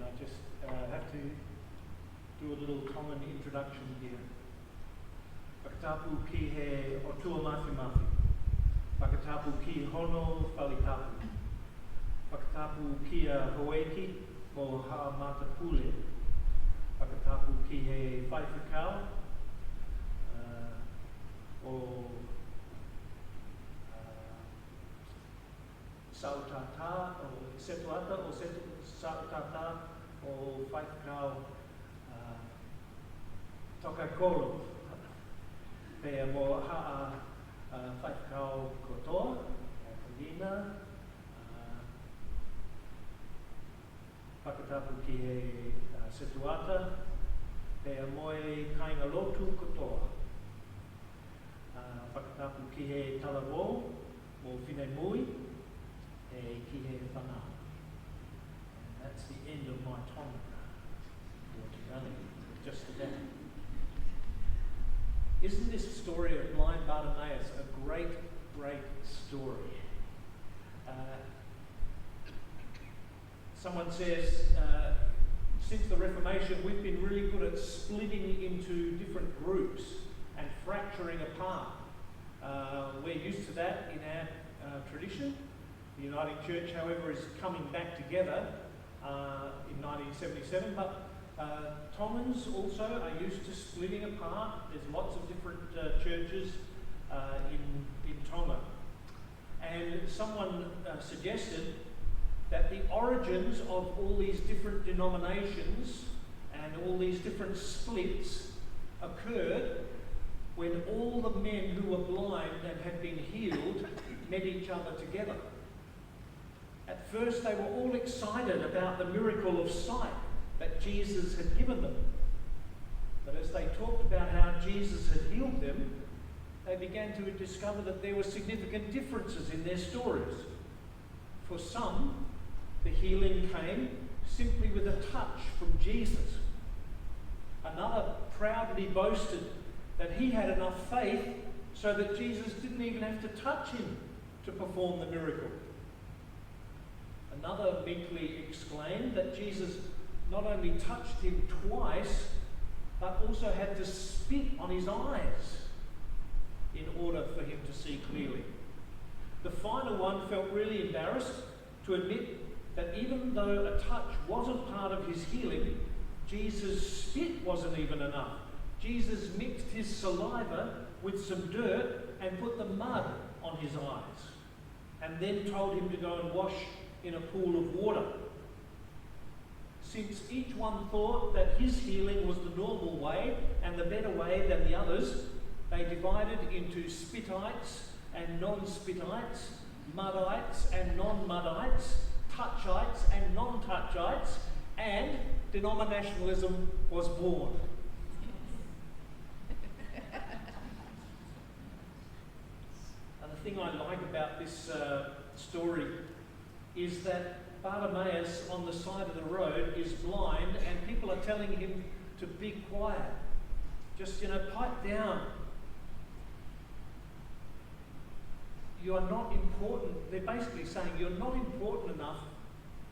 I just have to do a little Tongan introduction here. Whakatapu ki he o tua mawhi mawhi. Whakatapu ki hono whalitapu. Whakatapu ki a hoeki mo ha mata pule. Whakatapu ki he whaiwhakau o sautata o setuata o sautata o whaiwhakau tokakoro. Pea mo haa whaiwhakau kotoa, Kalina, whakatapu ki he setuata, pea moe kainga lotu kotoa. Whakatapu ki he talaro, mo whine mui, e ki he whanau. And that's the end of my Tongan. Just today. Isn't this story of blind Bartimaeus a great, great story? Someone says, since the Reformation, we've been really good at splitting into different groups and fracturing apart. We're used to that in our tradition. The Uniting Church, however, is coming back together in 1977, but Tongans also are used to splitting apart. There's lots of different churches in Tonga. And someone suggested that the origins of all these different denominations and all these different splits occurred when all the men who were blind and had been healed met each other together. At first they were all excited about the miracle of sight that Jesus had given them. But as they talked about how Jesus had healed them, they began to discover that there were significant differences in their stories. For some, the healing came simply with a touch from Jesus. Another proudly boasted that he had enough faith so that Jesus didn't even have to touch him to perform the miracle. Another meekly exclaimed that Jesus not only touched him twice, but also had to spit on his eyes in order for him to see clearly. The final one felt really embarrassed to admit that even though a touch wasn't part of his healing, Jesus' spit wasn't even enough. Jesus mixed his saliva with some dirt and put the mud on his eyes, and then told him to go and wash in a pool of water. Since each one thought that his healing was the normal way and the better way than the others, they divided into spittites and non-spittites, muddites and non-muddites, touchites and non-touchites, and denominationalism was born. And the thing I like about this story is that Bartimaeus on the side of the road is blind and people are telling him to be quiet. Just, pipe down. You are not important. They're basically saying you're not important enough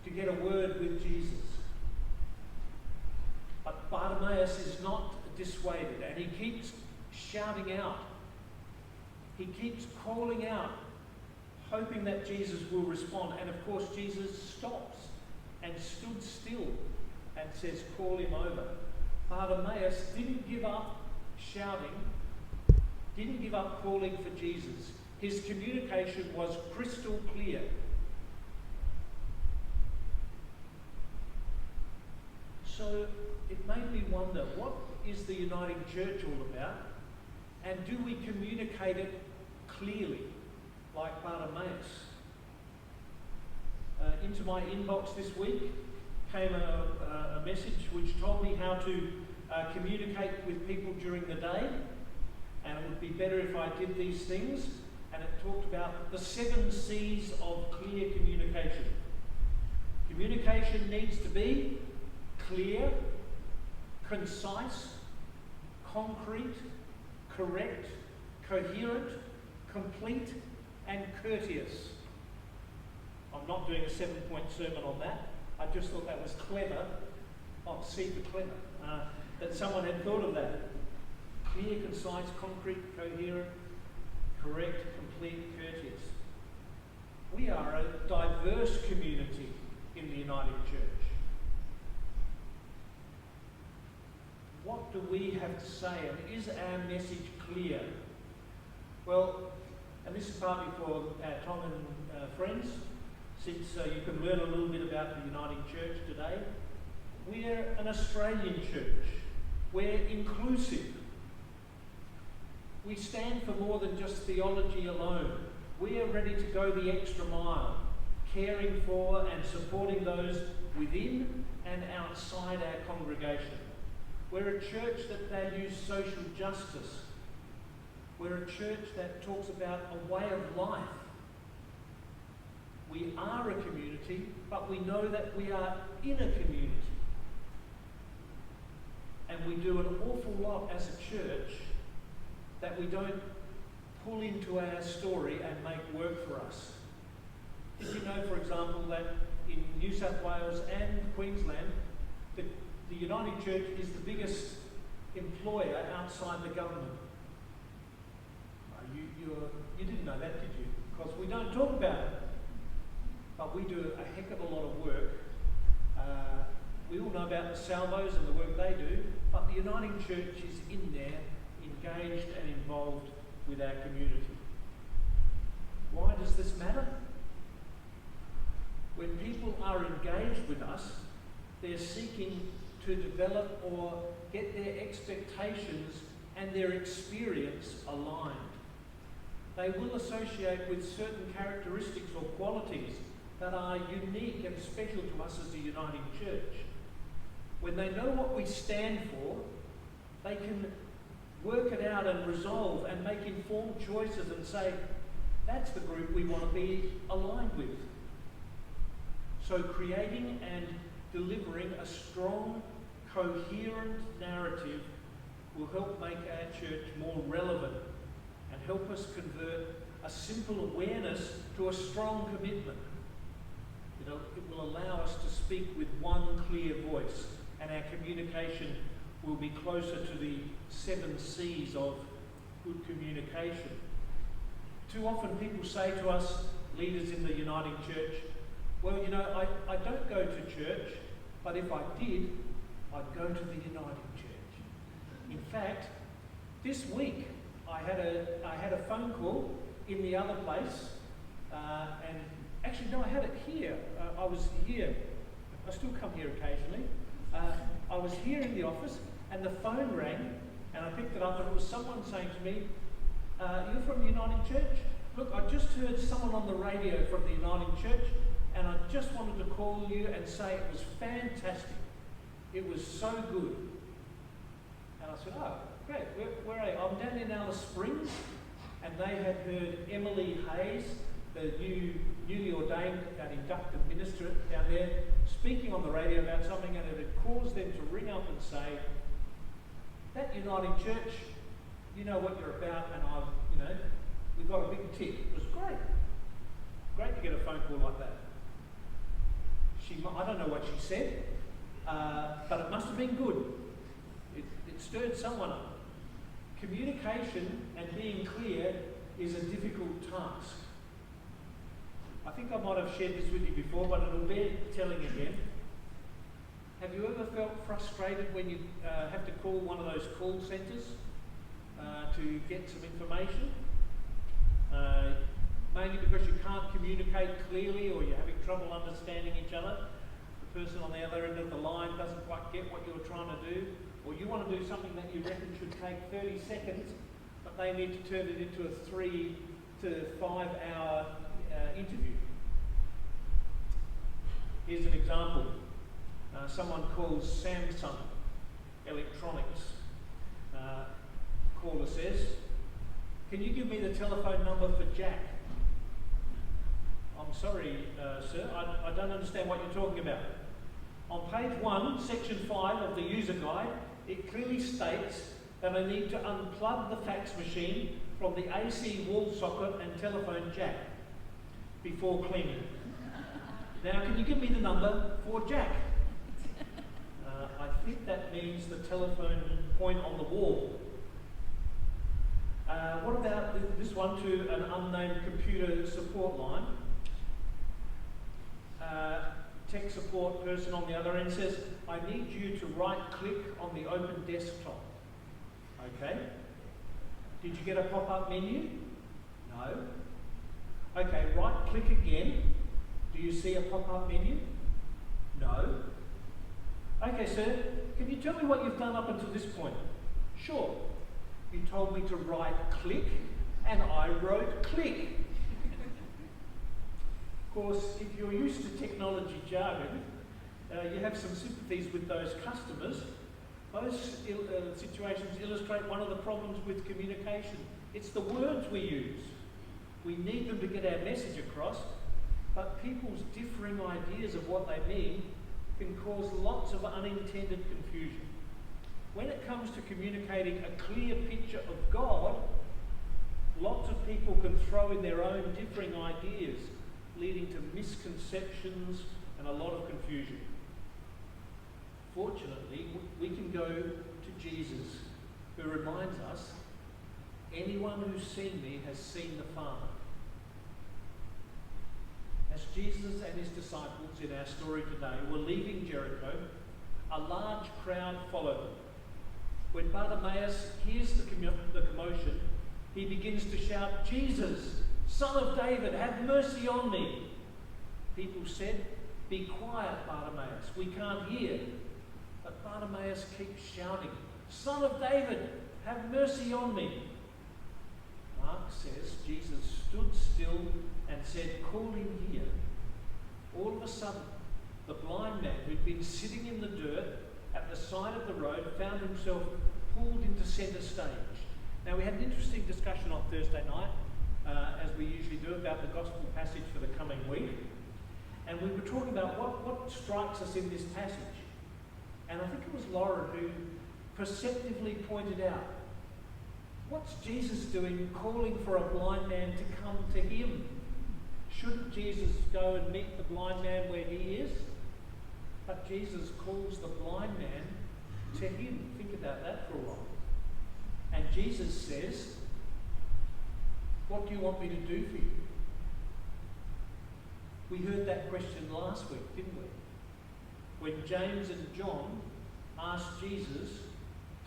to get a word with Jesus. But Bartimaeus is not dissuaded and he keeps shouting out. He keeps calling out, hoping that Jesus will respond. And of course, Jesus stops and stood still and says, call him over. Bartimaeus didn't give up shouting, didn't give up calling for Jesus. His communication was crystal clear. So it made me wonder, what is the Uniting Church all about? And do we communicate it clearly, like Bartimaeus? Into my inbox this week came a message which told me how to communicate with people during the day, and it would be better if I did these things. And it talked about the 7 C's of clear communication. Communication needs to be clear, concise, concrete, correct, coherent, complete, and courteous. I'm not doing a 7-point sermon on that. I just thought that was clever. Oh, C for clever. That someone had thought of that. Clear, concise, concrete, coherent, correct, complete, courteous. We are a diverse community in the Uniting Church. What do we have to say, and is our message clear? Well, and this is partly for our Tongan friends, since you can learn a little bit about the Uniting Church today. We're an Australian church. We're inclusive. We stand for more than just theology alone. We are ready to go the extra mile, caring for and supporting those within and outside our congregation. We're a church that values social justice. We're a church that talks about a way of life. We are a community, but we know that we are in a community. And we do an awful lot as a church that we don't pull into our story and make work for us. Did you know, for example, that in New South Wales and Queensland, the Uniting Church is the biggest employer outside the government? You didn't know that, did you? Because we don't talk about it. But we do a heck of a lot of work. We all know about the Salvos and the work they do, but the Uniting Church is in there, engaged and involved with our community. Why does this matter? When people are engaged with us, they're seeking to develop or get their expectations and their experience aligned. They will associate with certain characteristics or qualities that are unique and special to us as a Uniting Church. When they know what we stand for, they can work it out and resolve and make informed choices and say, that's the group we want to be aligned with. So creating and delivering a strong, coherent narrative will help make our church more relevant and help us convert a simple awareness to a strong commitment. It will allow us to speak with one clear voice, and our communication will be closer to the 7 C's of good communication. Too often people say to us, leaders in the Uniting Church, well, I don't go to church, but if I did, I'd go to the Uniting Church. In fact, this week I had a phone call in the other place, and actually, no, I had it here. I was here. I still come here occasionally. I was here in the office, and the phone rang, and I picked it up, and it was someone saying to me, you're from the Uniting Church? Look, I just heard someone on the radio from the Uniting Church, and I just wanted to call you and say it was fantastic. It was so good. And I said, oh, great. Where are you? I'm down in Alice Springs, and they had heard Emily Hayes, the newly ordained and inducted minister down there, speaking on the radio about something, and it had caused them to ring up and say, that Uniting Church, you know what you're about, and we got a big tick. It was great. Great to get a phone call like that. I don't know what she said, but it must have been good. It stirred someone up. Communication and being clear is a difficult task. I think I might have shared this with you before, but it'll bear telling again. Have you ever felt frustrated when you have to call one of those call centres to get some information? Mainly because you can't communicate clearly, or you're having trouble understanding each other. The person on the other end of the line doesn't quite get what you're trying to do, or you want to do something that you reckon should take 30 seconds, but they need to turn it into a 3 to 5 hour interview. Here's an example. Someone calls Samsung Electronics. Caller says, can you give me the telephone number for Jack? I'm sorry, sir, I don't understand what you're talking about. On page 1, section 5 of the user guide, it clearly states that I need to unplug the fax machine from the AC wall socket and telephone jack before cleaning. Now, can you give me the number for Jack? I think that means the telephone point on the wall. What about this one to an unnamed computer support line? Tech support person on the other end says, I need you to right-click on the open desktop. Okay. Did you get a pop-up menu? No. Okay, right-click again. Do you see a pop-up menu? No. Okay, sir, can you tell me what you've done up until this point? Sure. You told me to right-click, and I wrote click. Of course, if you're used to technology jargon, you have some sympathies with those customers. Those situations illustrate one of the problems with communication. It's the words we use. We need them to get our message across, but people's differing ideas of what they mean can cause lots of unintended confusion. When it comes to communicating a clear picture of God, lots of people can throw in their own differing ideas, leading to misconceptions and a lot of confusion. Fortunately, we can go to Jesus, who reminds us, anyone who's seen me has seen the Father. As Jesus and his disciples in our story today were leaving Jericho, a large crowd followed them. When Bartimaeus hears the commotion, he begins to shout, Jesus, Son of David, have mercy on me. People said, be quiet, Bartimaeus, we can't hear. But Bartimaeus keeps shouting, Son of David, have mercy on me. Mark says Jesus stood still and said, call him here. All of a sudden, the blind man who'd been sitting in the dirt at the side of the road found himself pulled into centre stage. Now, we had an interesting discussion on Thursday night, as we usually do, about the gospel passage for the coming week. And we were talking about what strikes us in this passage. And I think it was Lauren who perceptively pointed out, what's Jesus doing calling for a blind man to come to him? Shouldn't Jesus go and meet the blind man where he is? But Jesus calls the blind man to him. Think about that for a while. And Jesus says, what do you want me to do for you? We heard that question last week, didn't we? When James and John asked Jesus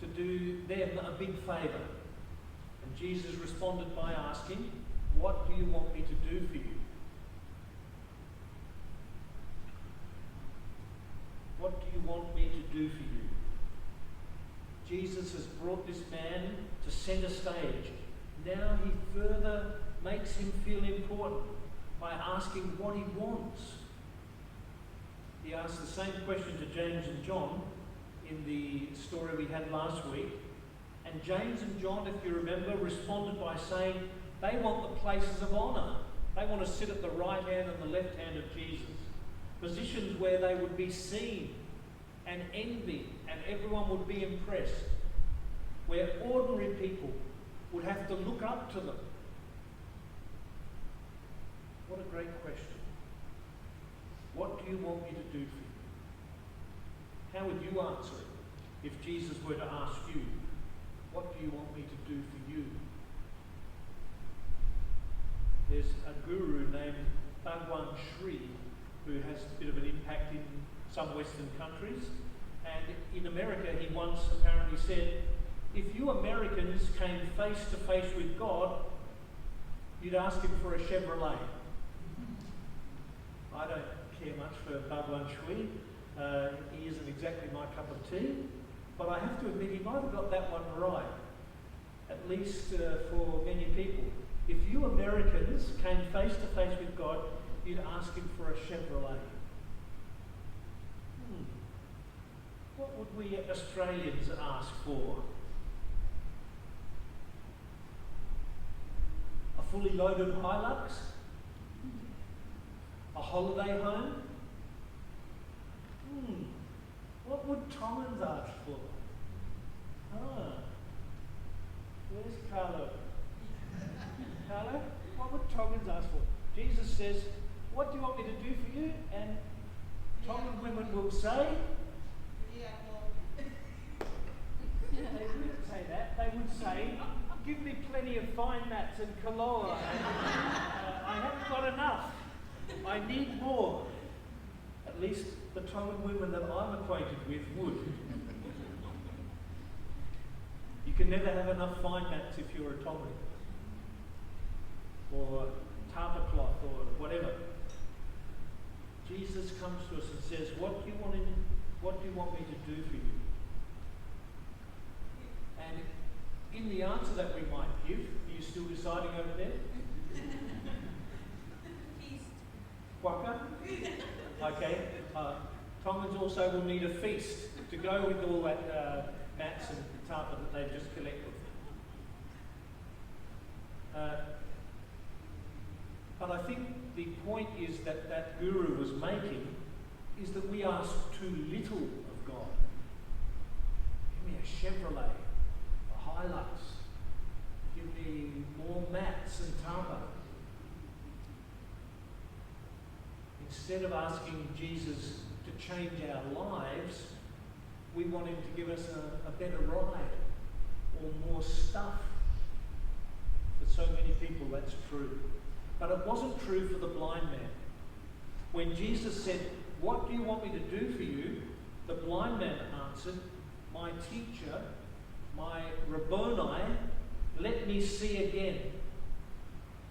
to do them a big favour. And Jesus responded by asking, what do you want me to do for you? What do you want me to do for you? Jesus has brought this man to centre stage. Now he further makes him feel important by asking what he wants. He asked the same question to James and John in the story we had last week. And James and John, if you remember, responded by saying they want the places of honour. They want to sit at the right hand and the left hand of Jesus. Positions where they would be seen and envied and everyone would be impressed. Where ordinary people would have to look up to them. What a great question. What do you want me to do for you? How would you answer it if Jesus were to ask you, what do you want me to do for you? There's a guru named Bhagwan Sri who has a bit of an impact in some Western countries. And in America, he once apparently said, if you Americans came face to face with God, you'd ask him for a Chevrolet. I don't care much for Bhagwan Sri. He isn't exactly my cup of tea. But I have to admit, he might have got that one right, at least for many people. If you Americans came face to face with God, you'd ask him for a Chevrolet. What would we Australians ask for? A fully loaded Hilux? A holiday home? What would Tongans ask for? Where's Carlo? Carlo, what would Tongans ask for? Jesus says, what do you want me to do for you? And Tongan women will say, they wouldn't say that. They would say, give me plenty of fine mats and kaloa. I haven't got enough. I need more. At least the Tongan women that I'm acquainted with would. You can never have enough fine mats if you're a Tongan. Or tapa cloth or whatever. Jesus comes to us and says, what do you want me to do for you? And in the answer that we might give, are you still deciding over there? Feast. Waka? Okay. Tongans also will need a feast to go with all that mats and tapa that they've just collected. But I think the point is that Guru was making is that we ask too little of God. Give me a Chevrolet, a Hilux. Give me more mats and tapa. Instead of asking Jesus to change our lives, we want him to give us a better ride or more stuff. For so many people, that's true. But it wasn't true for the blind man. When Jesus said, what do you want me to do for you? The blind man answered, my teacher, my Rabboni, let me see again.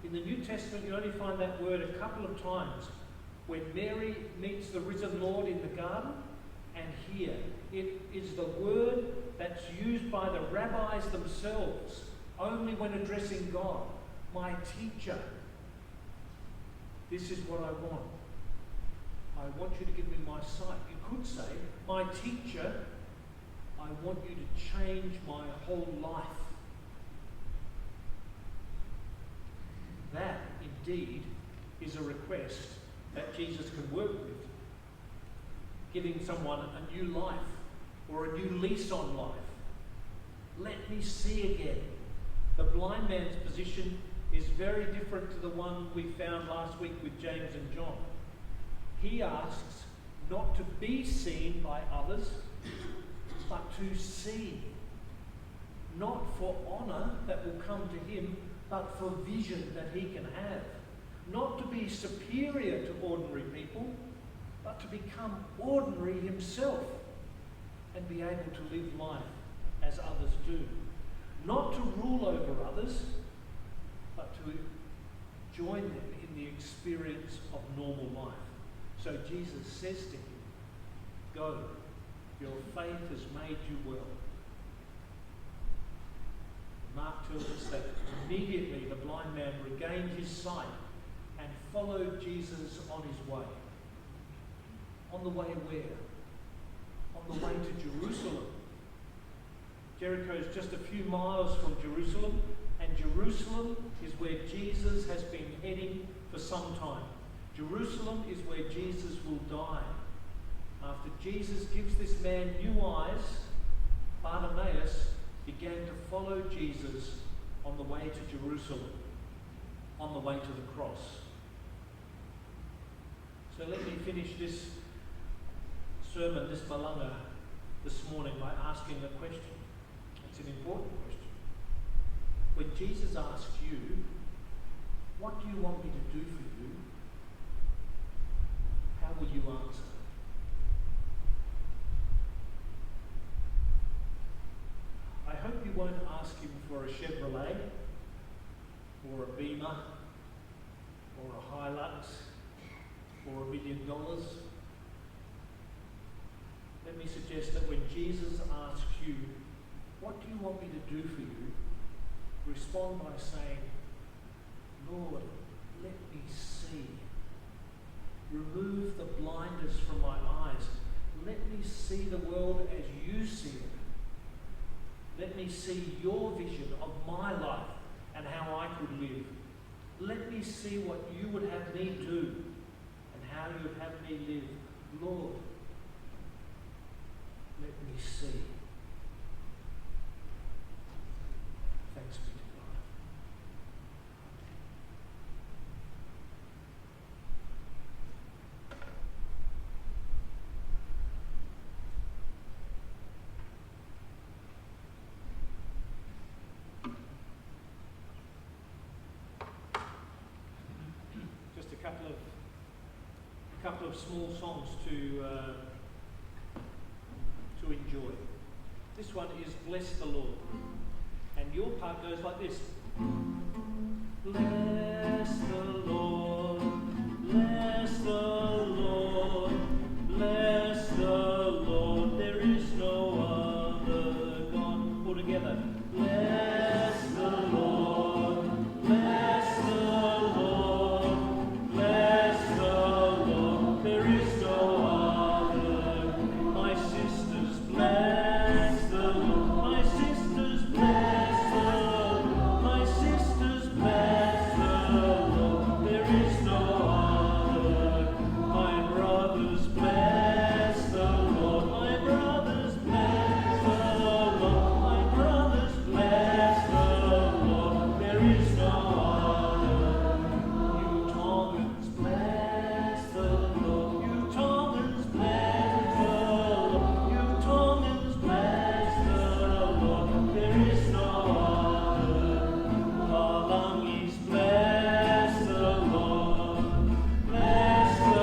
In the New Testament, you only find that word a couple of times. When Mary meets the risen Lord in the garden, and here. It is the word that's used by the rabbis themselves, only when addressing God. My teacher. This is what I want. I want you to give me my sight. You could say, my teacher, I want you to change my whole life. That, indeed, is a request that Jesus can work with. Giving someone a new life or a new lease on life. Let me see again. The blind man's position is very different to the one we found last week with James and John. He asks not to be seen by others, but to see. Not for honour that will come to him, but for vision that he can have. Not to be superior to ordinary people, but to become ordinary himself and be able to live life as others do. Not to rule over others, but to join them in the experience of normal life. So Jesus says to him, go, your faith has made you well. Mark tells us that immediately the blind man regained his sight and followed Jesus on his way. On the way where? On the way to Jerusalem. Jericho is just a few miles from Jerusalem, and Jerusalem is where Jesus has been heading for some time. Jerusalem is where Jesus will die. After Jesus gives this man new eyes, Bartimaeus began to follow Jesus on the way to Jerusalem, on the way to the cross. So let me finish this sermon, this malanga, this morning by asking a question. It's an important question. When Jesus asks you, what do you want me to do for you? How will you answer? I hope you won't ask him for a Chevrolet, or a Beamer, or a Hilux, or $1 million. Let me suggest that when Jesus asks you, what do you want me to do for you? Respond by saying, Lord, let me see. Remove the blinders from my eyes. Let me see the world as you see it. Let me see your vision of my life and how I could live. Let me see what you would have me do and how you would have me live. Lord, let me see. Thanks be to God. couple of small songs to enjoy. This one is Bless the Lord, and your part goes like this. Bless the Lord, bless the Lord, bless the Lord, there is no other God. All together. Bless the Lord, bless the Lord, bless the Lord, there is no other. My sisters, bless the Lord, my sisters, bless the Lord, my sisters, bless the Lord, there is no other. My brothers, bless the Lord, my brothers, bless the Lord, my brothers, bless the Lord, there is no other. You Tongans, bless the Lord, you Tongans, bless the Lord, you Tongans, bless the Lord, there is no other. Palangis, bless the Lord, bless the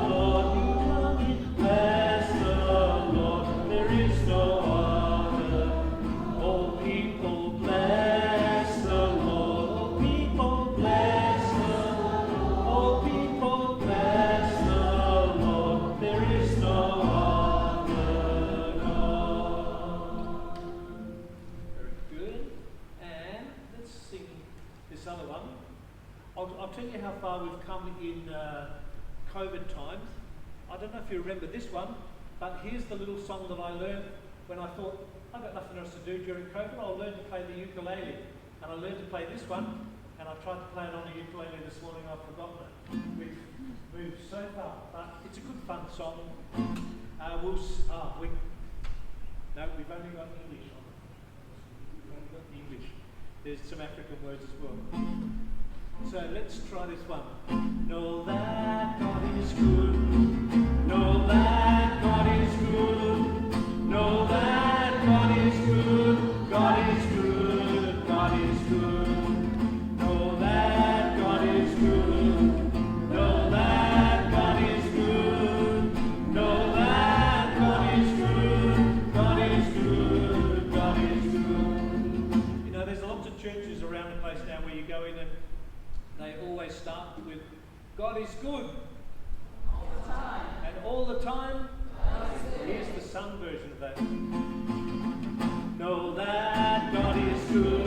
Lord, you Palangis, bless the Lord, there is no other. All people bless the Lord, all people bless the Lord, all people bless the Lord, there is no other God. Very good. And let's sing this other one. I'll tell you how far we've come in COVID times. I don't know if you remember this one, but here's the little song that I learned when I thought, I've got nothing else to do during COVID, I'll learn to play the ukulele. And I learned to play this one, and I tried to play it on a ukulele this morning, I've forgotten it. We've moved so far, but it's a good fun song. We've only got English on it. We've only got English. There's some African words as well. So let's try this one. Know that God is good. Know that God is good. Know that God is good. God is good. God is good. Know that God is good. Know that God is good. Know that God is good. God is good. God is good. You know, there's lots of churches around the place now where you go in and they always start with, God is good. All the time. And all the time, God is good. here's the sung version of that. Know that God is good.